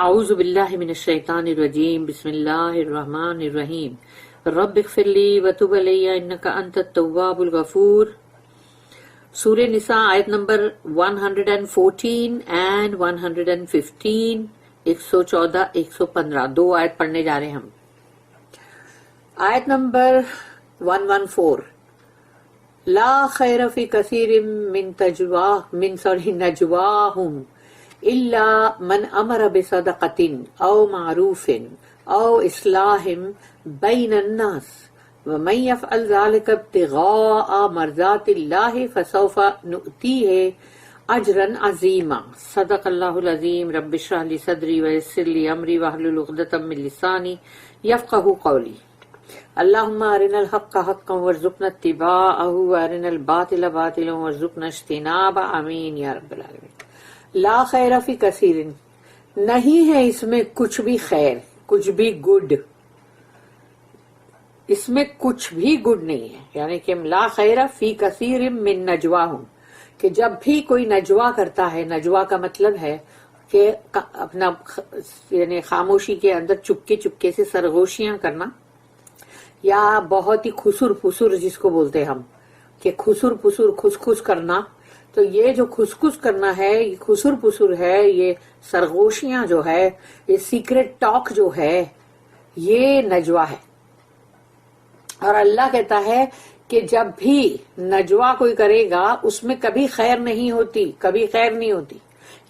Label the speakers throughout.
Speaker 1: اعوذ باللہ من الشیطان الرجیم بسم اللہ الرحمن الرحیم رب اغفر لی وتب علی انک انت التواب الغفور. سورہ نساء آیت نمبر 114 اینڈ 115. 114 115 دو آیت پڑھنے جا رہے ہیں ہم. آیت نمبر 114 لا خیر فی کثیر من نجواہم الا من امر بصدقۃ او معروف او اصلاح بین الناس ومن يفعل ذلك ابتغاء مرضات اللہ فسوف نؤتیہ اجرا عظیما. صدق اللہ العظیم. رب اشرح لی صدری ویسر لی امری واحلل عقدۃ من لسانی یفقہوا قولی. اللہم ارنا الحق حقا وارزقنا اتباعہ وارنا الباطل باطلا وارزقنا اجتنابہ. آمین یا رب العالمین. لا خیر فی کثیر، نہیں ہے اس میں کچھ بھی خیر، کچھ بھی گڈ، اس میں کچھ بھی گڈ نہیں ہے. یعنی کہ لا خیر فی کثیر من نجواہم، کہ جب بھی کوئی نجوا کرتا ہے، نجوا کا مطلب ہے کہ اپنا یعنی خاموشی کے اندر چپکے چپکے سے سرگوشیاں کرنا، یا بہت ہی خسر پسر جس کو بولتے ہیں ہم، کہ خسر پسر خس خس کرنا. تو یہ جو خس خس کرنا ہے، یہ خسر پسر ہے، یہ سرگوشیاں جو ہے، یہ سیکرٹ ٹاک جو ہے، یہ نجوا ہے. اور اللہ کہتا ہے کہ جب بھی نجوا کوئی کرے گا اس میں کبھی خیر نہیں ہوتی، کبھی خیر نہیں ہوتی.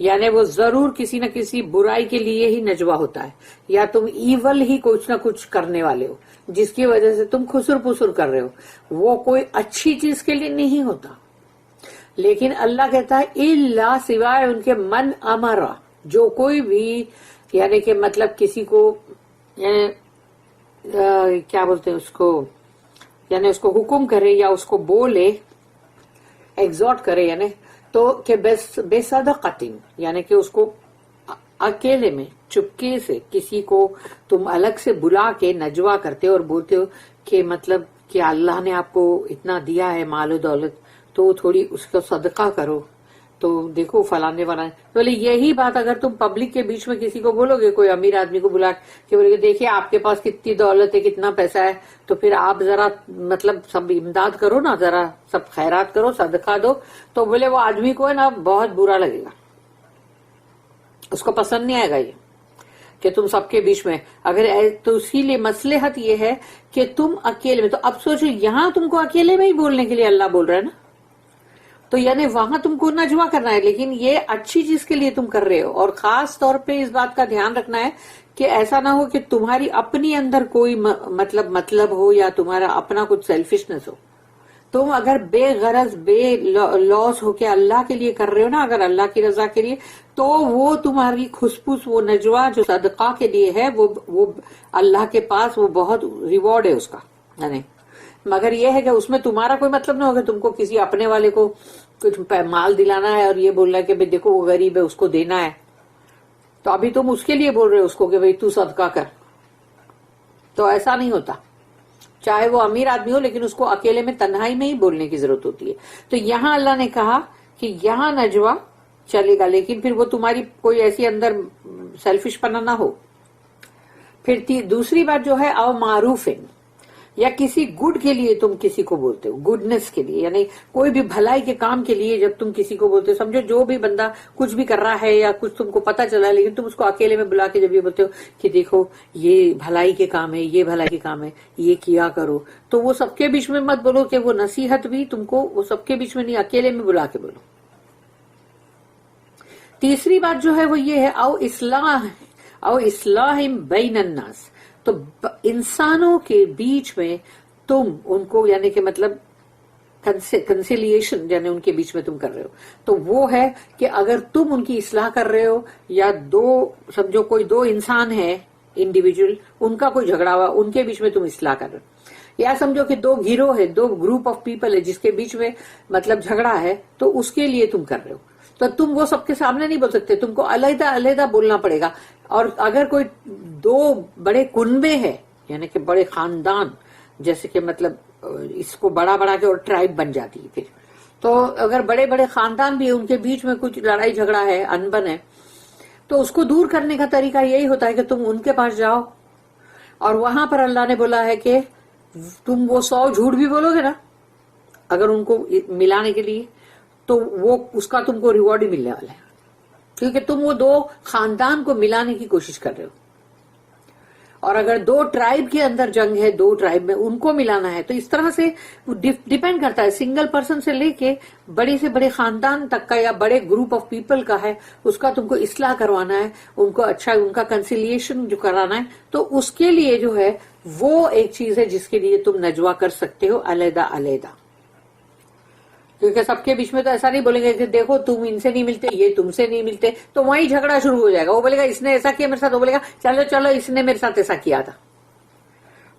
Speaker 1: یعنی وہ ضرور کسی نہ کسی برائی کے لیے ہی نجوا ہوتا ہے، یا تم ایول ہی کچھ نہ کچھ کرنے والے ہو جس کی وجہ سے تم خسر پسر کر رہے ہو. وہ کوئی اچھی چیز کے لیے نہیں ہوتا. لیکن اللہ کہتا ہے الا، سوائے ان کے من امرا، جو کوئی بھی یعنی کہ مطلب کسی کو کیا بولتے ہیں اس کو، یعنی اس کو حکم کرے یا اس کو بولے، ایگزورٹ کرے، یعنی تو کہ بے صدقۃ، یعنی کہ اس کو اکیلے میں چپکے سے کسی کو تم الگ سے بلا کے نجوا کرتے ہو اور بولتے ہو کہ مطلب کہ اللہ نے آپ کو اتنا دیا ہے مال و دولت، تو تھوڑی اس کا صدقہ کرو، تو دیکھو فلانے فلانے. بولے یہی بات اگر تم پبلک کے بیچ میں کسی کو بولو گے، کوئی امیر آدمی کو بلا کے بولے گے دیکھیے آپ کے پاس کتنی دولت ہے، کتنا پیسہ ہے، تو پھر آپ ذرا مطلب سب امداد کرو نا، ذرا سب خیرات کرو، صدقہ دو، تو بولے وہ آدمی کو ہے نا بہت برا لگے گا، اس کو پسند نہیں آئے گا یہ کہ تم سب کے بیچ میں اگر. تو اسی لیے مصلحت یہ ہے کہ تم اکیلے میں. تو اب سوچو یہاں تم کو اکیلے میں ہی بولنے کے لیے اللہ بول رہا ہے نا، تو یعنی وہاں تم کو نجوا کرنا ہے، لیکن یہ اچھی چیز کے لیے تم کر رہے ہو. اور خاص طور پہ اس بات کا دھیان رکھنا ہے کہ ایسا نہ ہو کہ تمہاری اپنی اندر کوئی مطلب ہو، یا تمہارا اپنا کچھ سیلفشنس ہو. تم اگر بے غرض بے لاس ہو کے اللہ کے لیے کر رہے ہو نا، اگر اللہ کی رضا کے لیے، تو وہ تمہاری خسپس، وہ نجوا جو صدقہ کے لیے ہے، وہ اللہ کے پاس وہ بہت ریوارڈ ہے اس کا. یعنی مگر یہ ہے کہ اس میں تمہارا کوئی مطلب نہ ہوگا، تم کو کسی اپنے والے کو کچھ مال دلانا ہے اور یہ بول رہا ہے کہ بھئی دیکھو وہ غریب ہے اس کو دینا ہے، تو ابھی تم اس کے لیے بول رہے ہو اس کو کہ بھئی تو صدقہ کر. تو ایسا نہیں ہوتا، چاہے وہ امیر آدمی ہو، لیکن اس کو اکیلے میں تنہائی میں ہی بولنے کی ضرورت ہوتی ہے. تو یہاں اللہ نے کہا کہ یہاں نجوا چلے گا، لیکن پھر وہ تمہاری کوئی ایسی اندر سیلفش پنا نہ ہو. پھر دوسری بات جو ہے او معروف ہے، یا کسی گڈ کے لیے تم کسی کو بولتے ہو، گڈنس کے لیے، یعنی کوئی بھی بھلائی کے کام کے لیے جب تم کسی کو بولتے ہو. سمجھو جو بھی بندہ کچھ بھی کر رہا ہے یا کچھ تم کو پتا چلا ہے، لیکن تم اس کو اکیلے میں بلا کے جب یہ بولتے ہو کہ دیکھو یہ بھلائی کے کام ہے، یہ بھلائی کے کام ہے، یہ کیا کرو، تو وہ سب کے بیچ میں مت بولو کہ وہ نصیحت بھی تم کو وہ سب کے بیچ میں نہیں، اکیلے میں بلا کے بولو. تیسری بات جو ہے وہ یہ ہے او اصلاح بین الناس. تو انسانوں کے بیچ میں تم ان کو یعنی کہ مطلب کنسیلیشن یعنی ان کے بیچ میں تم کر رہے ہو. تو وہ ہے کہ اگر تم ان کی اصلاح کر رہے ہو، یا سمجھو کوئی دو انسان ہے انڈیویجول، ان کا کوئی جھگڑا ہوا، ان کے بیچ میں تم اصلاح کر رہے ہو، یا سمجھو کہ دو گروہ ہے، دو گروپ آف پیپل ہے جس کے بیچ میں مطلب جھگڑا ہے، تو اس کے لیے تم کر رہے ہو. تو تم وہ سب کے سامنے نہیں بول سکتے، تم کو علیحدہ علیحدہ بولنا پڑے گا. اور اگر کوئی دو بڑے کنبے ہیں، یعنی کہ بڑے خاندان، جیسے کہ مطلب اس کو بڑا کے اور ٹرائب بن جاتی ہے پھر، تو اگر بڑے خاندان بھی ان کے بیچ میں کچھ لڑائی جھگڑا ہے، انبن ہے، تو اس کو دور کرنے کا طریقہ یہی ہوتا ہے کہ تم ان کے پاس جاؤ، اور وہاں پر اللہ نے بولا ہے کہ تم وہ 100 جھوٹ بھی بولو گے نا اگر ان کو ملانے کے لیے، تو وہ اس کا تم کو ریوارڈ ہی ملنے والا ہے، کیونکہ تم وہ 2 خاندان کو ملانے کی کوشش کر رہے ہو. اور اگر 2 ٹرائب کے اندر جنگ ہے، 2 ٹرائب میں ان کو ملانا ہے، تو اس طرح سے ڈیپینڈ کرتا ہے، سنگل پرسن سے لے کے بڑے سے بڑے خاندان تک کا یا بڑے گروپ آف پیپل کا ہے، اس کا تم کو اصلاح کروانا ہے، ان کو اچھا ان کا کنسیلیشن جو کرانا ہے. تو اس کے لیے جو ہے وہ ایک چیز ہے جس کے لیے تم نجوا کر سکتے ہو علیحدہ علیحدہ. کیونکہ سب کے بیچ میں تو ایسا نہیں بولیں گے کہ دیکھو تم ان سے نہیں ملتے، یہ تم سے نہیں ملتے، تو وہیں جھگڑا شروع ہو جائے گا. وہ بولے گا اس نے ایسا کیا میرے ساتھ، وہ بولے گا چلو چلو اس نے میرے ساتھ ایسا کیا تھا.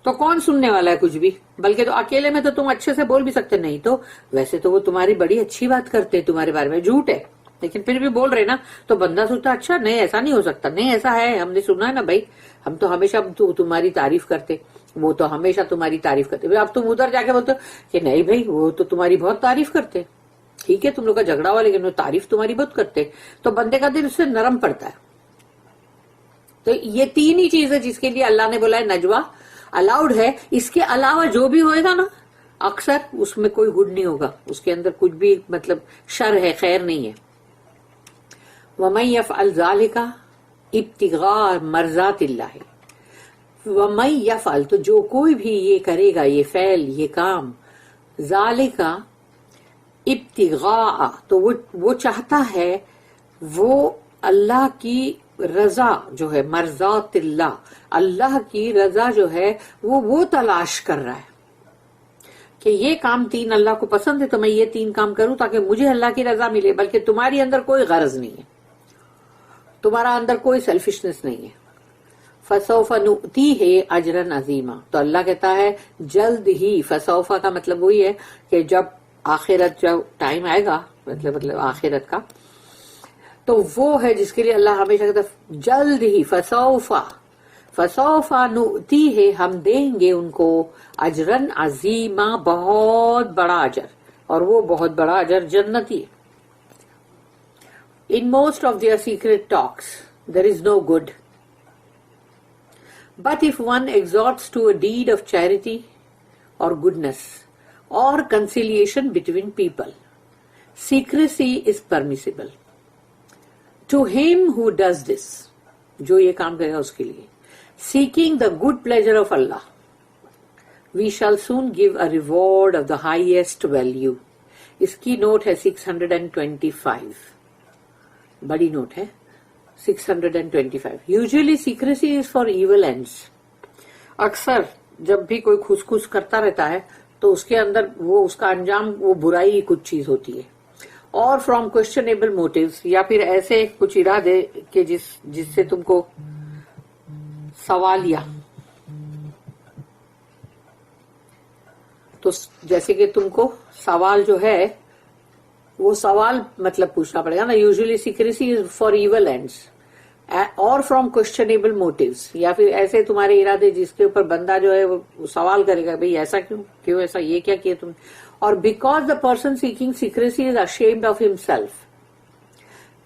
Speaker 1: تو کون سننے والا ہے کچھ بھی؟ بلکہ تو اکیلے میں تو تم اچھے سے بول بھی سکتے، نہیں تو ویسے تو وہ تمہاری بڑی اچھی بات کرتے تمہارے بارے میں، جھوٹ ہے لیکن پھر بھی بول رہے نا، تو بندہ سوچتا اچھا نہیں ایسا نہیں ہو سکتا، نہیں ایسا ہے، ہم نے سنا ہے نا بھائی، ہم تو ہمیشہ تمہاری تعریف کرتے، وہ تو ہمیشہ تمہاری تعریف کرتے. اب تم ادھر جا کے بولتے کہ نہیں بھائی وہ تو تمہاری بہت تعریف کرتے، ٹھیک ہے تم لوگ کا جھگڑا ہوا لیکن وہ تعریف تمہاری بہت کرتے، تو بندے کا دل اس سے نرم پڑتا ہے. تو یہ 3 ہی چیز ہے جس کے لیے اللہ نے بولا ہے نجوا الاؤڈ ہے. اس کے علاوہ جو بھی ہوئے گا نا اکثر اس میں کوئی گڈ نہیں ہوگا، اس کے اندر کچھ بھی مطلب شر ہے، خیر نہیں ہے. وَمَن يَفْعَلْ ذَلِكَ ابْتِغَاءَ مَرْضَاتِ اللَّهِ، وَمَن يَفْعَلْ تو جو کوئی بھی یہ کرے گا، یہ فعل یہ کام، ذَلِكَ ابتغاء تو وہ چاہتا ہے، وہ اللہ کی رضا جو ہے، مرضات اللہ، اللہ کی رضا جو ہے وہ تلاش کر رہا ہے کہ یہ کام 3 اللہ کو پسند ہے تو میں یہ 3 کام کروں تاکہ مجھے اللہ کی رضا ملے. بلکہ تمہاری اندر کوئی غرض نہیں ہے، تمہارا اندر کوئی سیلفشنس نہیں ہے. فسوف نؤتیہ اجرا عظیما، تو اللہ کہتا ہے جلد ہی. فسوف کا مطلب وہی ہے کہ جب آخرت جب ٹائم آئے گا، مطلب آخرت کا، تو وہ ہے جس کے لیے اللہ ہمیشہ کہتا ہے جلد ہی. فسوف نؤتیہ ہم دیں گے ان کو اجرن عظیما، بہت بڑا اجر، اور وہ بہت بڑا اجر جنتی ہے. In most of their secret talks there is no good, but if one exhorts to a deed of charity or goodness or conciliation between people, secrecy is permissible. To him who does this, جو یہ کام کرے گا اس کے لیے، seeking the good pleasure of Allah, we shall soon give a reward of the highest value. اس کی note ہے 625، بڑی note ہے 625. Usually secrecy is for evil ends. اکثر جب بھی کوئی خس کرتا رہتا ہے تو اس کے اندر وہ اس کا انجام وہ برائی کچھ چیز ہوتی ہے، اور فرام کوشچنیبل موٹیوز، یا پھر ایسے کچھ ارادے کہ جس سے تم کو سوالیہ، تو جیسے کہ تم کو سوال جو ہے وہ سوال مطلب پوچھنا پڑے گا نا. Usually secrecy is for evil ends or from questionable motives, یا پھر ایسے تمہارے ارادے جس کے اوپر بندہ جو ہے وہ سوال کرے گا بھئی ایسا کیوں ایسا، یہ کیا کیا تم. اور because the person seeking secrecy is ashamed of himself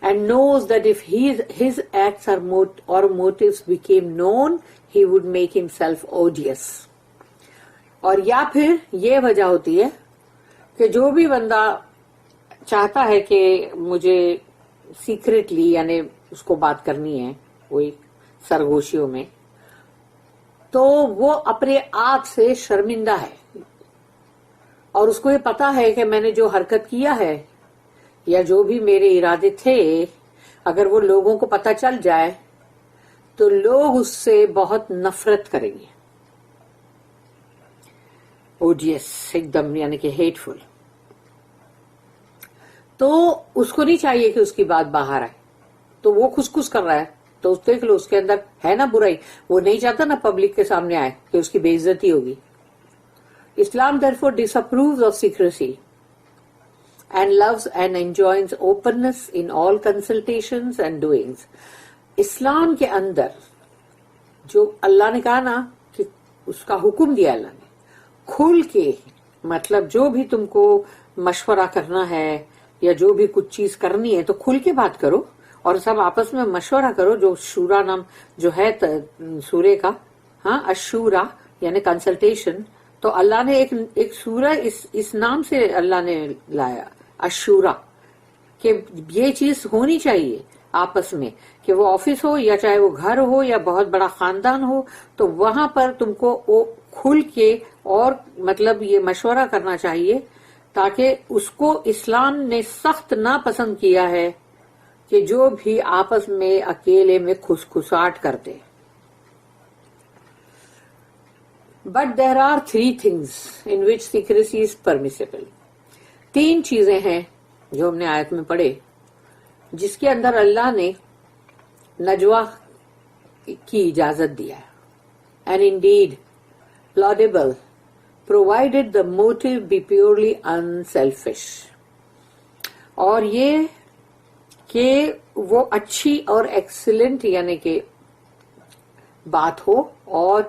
Speaker 1: and knows that if his acts or motives became known, he would make himself odious. اور یا پھر یہ وجہ ہوتی ہے کہ جو بھی بندہ چاہتا ہے کہ مجھے سیکریٹلی یعنی اس کو بات کرنی ہے کوئی سرگوشیوں میں، تو وہ اپنے آپ سے شرمندہ ہے، اور اس کو یہ پتا ہے کہ میں نے جو حرکت کیا ہے یا جو بھی میرے ارادے تھے اگر وہ لوگوں کو پتا چل جائے تو لوگ اس سے بہت نفرت کریں گے. اوڈیس ایک دم یعنی کہ ہیٹ فل. تو اس کو نہیں چاہیے کہ اس کی بات باہر آئے، تو وہ خس کر رہا ہے تو دیکھ لو اس کے اندر ہے نا برائی، وہ نہیں چاہتا نا پبلک کے سامنے آئے کہ اس کی بے عزتی ہوگی. Islam therefore disapproves of secrecy and loves and enjoins openness in all consultations and doings. اسلام کے اندر جو اللہ نے کہا نا کہ اس کا حکم دیا اللہ نے کھل کے، مطلب جو بھی تم کو مشورہ کرنا ہے یا جو بھی کچھ چیز کرنی ہے تو کھل کے بات کرو، اور سب آپس میں مشورہ کرو. جو شورا نام جو ہے سورے کا, ہاں, اشورا یعنی کنسلٹیشن. تو اللہ نے ایک سورہ اس نام سے اللہ نے لایا, اشورا, کہ یہ چیز ہونی چاہیے آپس میں, کہ وہ آفس ہو یا چاہے وہ گھر ہو یا بہت بڑا خاندان ہو, تو وہاں پر تم کو کھل کے اور مطلب یہ مشورہ کرنا چاہیے, تاکہ اس کو اسلام نے سخت ناپسند کیا ہے کہ جو بھی آپس میں اکیلے میں کھسکھساٹ کرتے. But there are 3 things in which secrecy is permissible. 3 چیزیں ہیں جو ہم نے آیت میں پڑھے جس کے اندر اللہ نے نجوا کی اجازت دیا ہے. And indeed laudable provided the motive be purely unselfish. اور یہ کہ وہ اچھی اور ایکسلنٹ یعنی کہ بات ہو, اور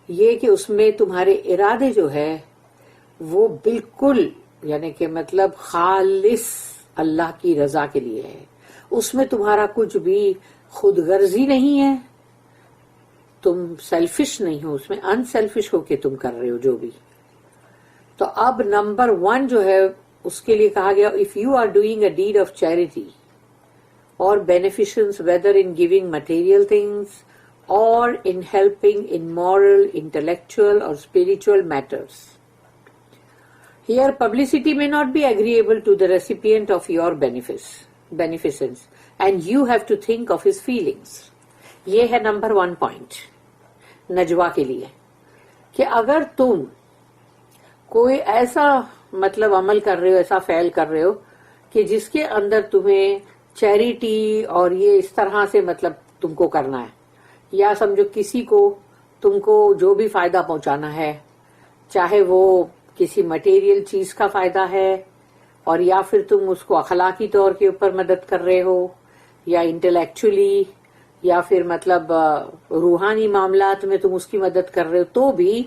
Speaker 1: یہ کہ اس میں تمہارے ارادے جو ہے وہ بالکل یعنی کہ مطلب خالص اللہ کی رضا کے لیے ہے. اس میں تمہارا کچھ بھی خود غرضی نہیں ہے, تم سیلفش نہیں ہو, اس میں انسیلفش ہو کے تم کر رہے ہو جو بھی. تو اب نمبر 1 جو ہے اس کے لیے کہا گیا, if you are doing a deed of charity or beneficence, whether in giving material things or in helping in moral, intellectual or spiritual matters. Here publicity may not be agreeable to the recipient of your beneficence and you have to think of his feelings. یہ ہے number 1 point نجوا کے لیے, کہ اگر تم کوئی ایسا مطلب عمل کر رہے ہو, ایسا فعل کر رہے ہو کہ جس کے اندر تمہیں چیریٹی اور یہ اس طرح سے مطلب تم کو کرنا ہے, یا سمجھو کسی کو تم کو جو بھی فائدہ پہنچانا ہے, چاہے وہ کسی مٹیریل چیز کا فائدہ ہے, اور یا پھر تم اس کو اخلاقی طور کے اوپر مدد کر رہے ہو, یا انٹلیکچولی, یا پھر مطلب روحانی معاملات میں تم اس کی مدد کر رہے ہو, تو بھی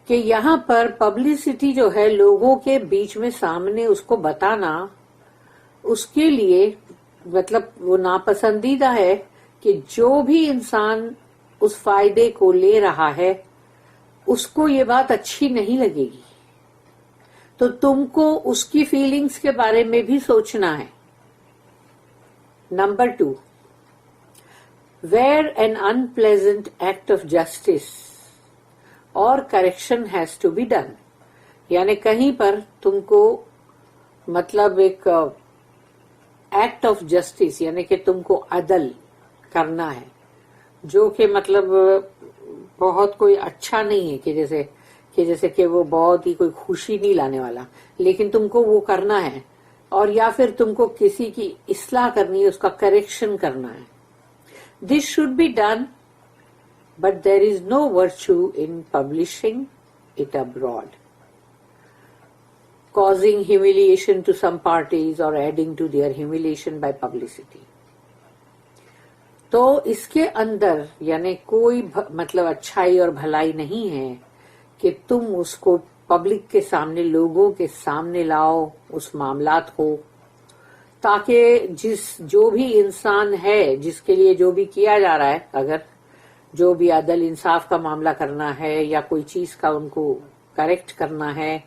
Speaker 1: کہ یہاں پر پبلسٹی جو ہے لوگوں کے بیچ میں سامنے اس کو بتانا, اس کے لیے مطلب وہ ناپسندیدہ ہے کہ جو بھی انسان اس فائدے کو لے رہا ہے اس کو یہ بات اچھی نہیں لگے گی. تو تم کو اس کی فیلنگز کے بارے میں بھی سوچنا ہے. Number 2, where an unpleasant act of justice or correction has to be done. یعنی کہیں پر تم کو مطلب ایک ایکٹ آف جسٹس یعنی کہ تم کو عدل کرنا ہے, جو کہ مطلب بہت کوئی اچھا نہیں ہے, کہ جیسے کہ وہ بہت ہی کوئی خوشی نہیں لانے والا, لیکن تم کو وہ کرنا ہے. اور یا پھر تم کو کسی کی اصلاح کرنی ہے, اس کا کریکشن کرنا ہے. This should be done, but there is no virtue in publishing it abroad, causing humiliation to some parties or adding to their humiliation by publicity. تو اس کے اندر یعنی کوئی مطلب اچھائی اور بھلائی نہیں ہے کہ تم اس کو پبلک کے سامنے, لوگوں کے سامنے لاؤ اس معاملات کو, تاکہ جو بھی انسان ہے جس کے لیے جو بھی کیا جا رہا ہے, اگر جو بھی عدل انصاف کا معاملہ کرنا ہے یا کوئی چیز کا ان کو کریکٹ کرنا ہے,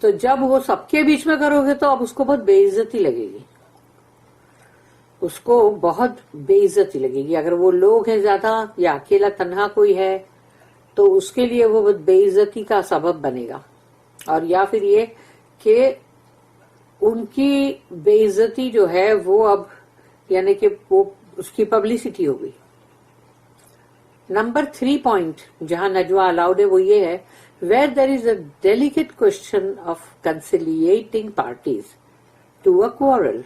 Speaker 1: تو جب وہ سب کے بیچ میں کرو گے تو اب اس کو بہت بے عزتی لگے گی, اس کو بہت بے عزتی لگے گی. اگر وہ لوگ ہیں زیادہ یا اکیلا تنہا کوئی ہے تو اس کے لیے وہ بہت بے عزتی کا سبب بنے گا, اور یا پھر یہ کہ ان کی بے عزتی جو ہے وہ اب یعنی کہ وہ اس کی پبلسٹی ہو گئی. نمبر 3 پوائنٹ جہاں نجوا الاؤڈ ہے وہ یہ ہے, where there is a delicate question of conciliating parties to a quarrel,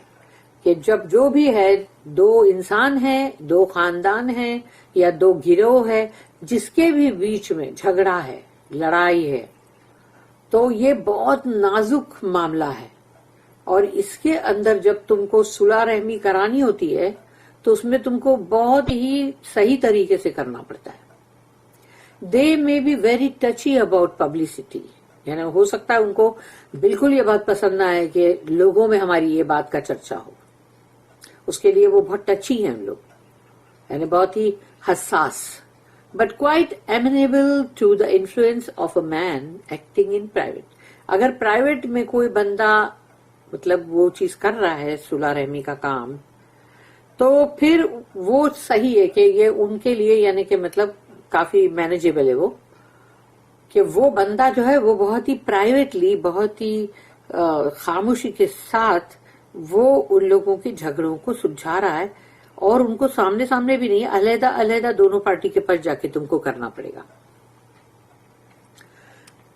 Speaker 1: کہ جب جو بھی ہے 2 انسان ہیں, 2 خاندان ہیں یا 2 گروہ ہے جس کے بھی بیچ میں جھگڑا ہے, لڑائی ہے, تو یہ بہت نازک معاملہ ہے. اور اس کے اندر جب تم کو صلح رحمی کرانی ہوتی ہے تو اس میں تم کو بہت ہی صحیح طریقے سے کرنا پڑتا ہے. دے may be very touchy about publicity, یعنی ہو سکتا ہے ان کو بالکل یہ بات پسند نہ آئے کہ لوگوں میں ہماری یہ بات کا چرچا ہو. اس کے لیے وہ بہت ٹچی ہیں ہم لوگ, یعنی بہت ہی حساس, but quite amenable to the influence of a man acting in private. اگر پرائیویٹ میں کوئی بندہ مطلب وہ چیز کر رہا ہے صلح رحمی کا کام, تو پھر وہ صحیح ہے کہ یہ ان کے لیے یعنی کہ مطلب کافی مینیجیبل ہے وہ, کہ وہ بندہ جو ہے وہ بہت ہی پرائیویٹلی, بہت ہی خاموشی کے ساتھ وہ ان لوگوں کے جھگڑوں کو سلجھا رہا ہے, اور ان کو سامنے سامنے بھی نہیں, علیحدہ علیحدہ دونوں پارٹی کے پاس جا کے تم کو کرنا پڑے گا.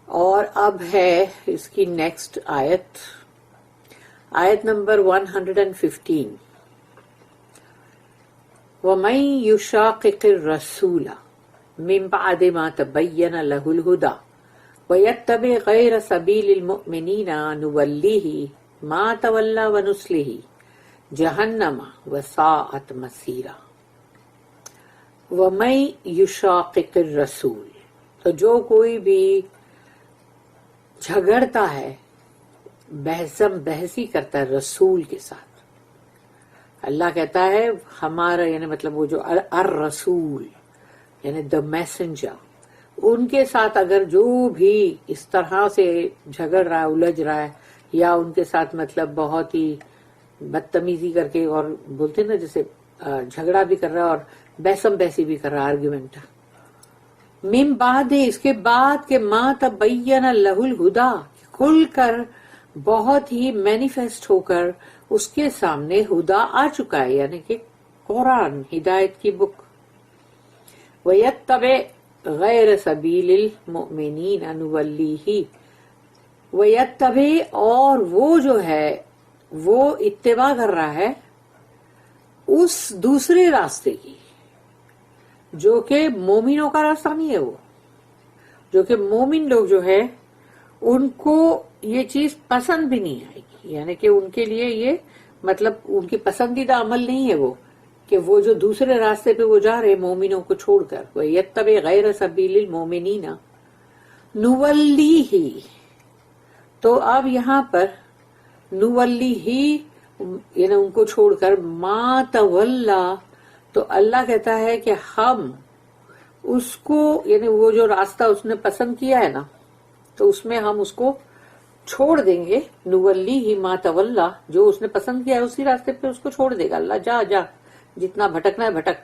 Speaker 1: اور اب ہے اس کی نیکسٹ آیت, آیت نمبر 115. وَمَن يُشَاقِقِ الرَّسُولَ مِن بَعْدِ مَا تَبَيَّنَ لَهُ الْهُدَى وَيَتَّبِعْ غَيْرَ سَبِيلِ الْمُؤْمِنِينَ نُوَلِّهِ مَا تَوَلَّى وَنُصْلِهِ جَهَنَّمَ وَسَاءَتْ مَصِيرًا. وَمَن يُشَاقِقِ الرَّسُولَ, تو جو کوئی بھی جھگڑتا ہے, بحثی کرتا ہے رسول کے ساتھ. اللہ کہتا ہے ہمارا یعنی مطلب وہ جو الرسول یعنی دا میسنجر, ان کے ساتھ اگر جو بھی اس طرح سے جھگڑ رہا ہے, الجھ رہا ہے, یا ان کے ساتھ مطلب بہت ہی بدتمیزی کر کے, اور بولتے نا جیسے جھگڑا بھی کر رہا ہے اور بحثم بحثی بھی کر رہا ہے, آرگیومنٹ. من بعد, اس کے بعد کہ ما تبین لہ الہدا, کھل کر بہت ہی مینیفیسٹ ہو کر اس کے سامنے ہدا آ چکا ہے, یعنی کہ قرآن ہدایت کی بک. وَيَتَّبِعْ غَيْرَ سَبِيلِ الْمُؤْمِنِينَ نُوَلِّهِ, وَيَتَّبِعْ, اور وہ جو ہے وہ اتباع کر رہا ہے اس دوسرے راستے کی, جو کہ مومنوں کا راستہ نہیں ہے, وہ جو کہ مومن لوگ جو ہے ان کو یہ چیز پسند بھی نہیں آئے گی, یعنی کہ ان کے لیے یہ مطلب ان کی پسندیدہ عمل نہیں ہے وہ, کہ وہ جو دوسرے راستے پہ وہ جا رہے مومنوں کو چھوڑ کر. وَيَتَّبِعْ غَيْرَ سَبِيلِ الْمُؤْمِنِينَ نُوَلِّهِ, تو اب یہاں پر نُوَلِّهِ یعنی ان کو چھوڑ کر, مَا تَوَلَّى, تو اللہ کہتا ہے کہ ہم اس کو یعنی وہ جو راستہ اس نے پسند کیا ہے نا, تو اس میں ہم اس کو چھوڑ دیں گے. نُوَلِّهِ مَا تَوَلَّى, جو اس نے پسند کیا ہے اسی راستے پہ اس کو چھوڑ دے گا اللہ, جا جا جتنا بھٹکنا ہے بھٹک.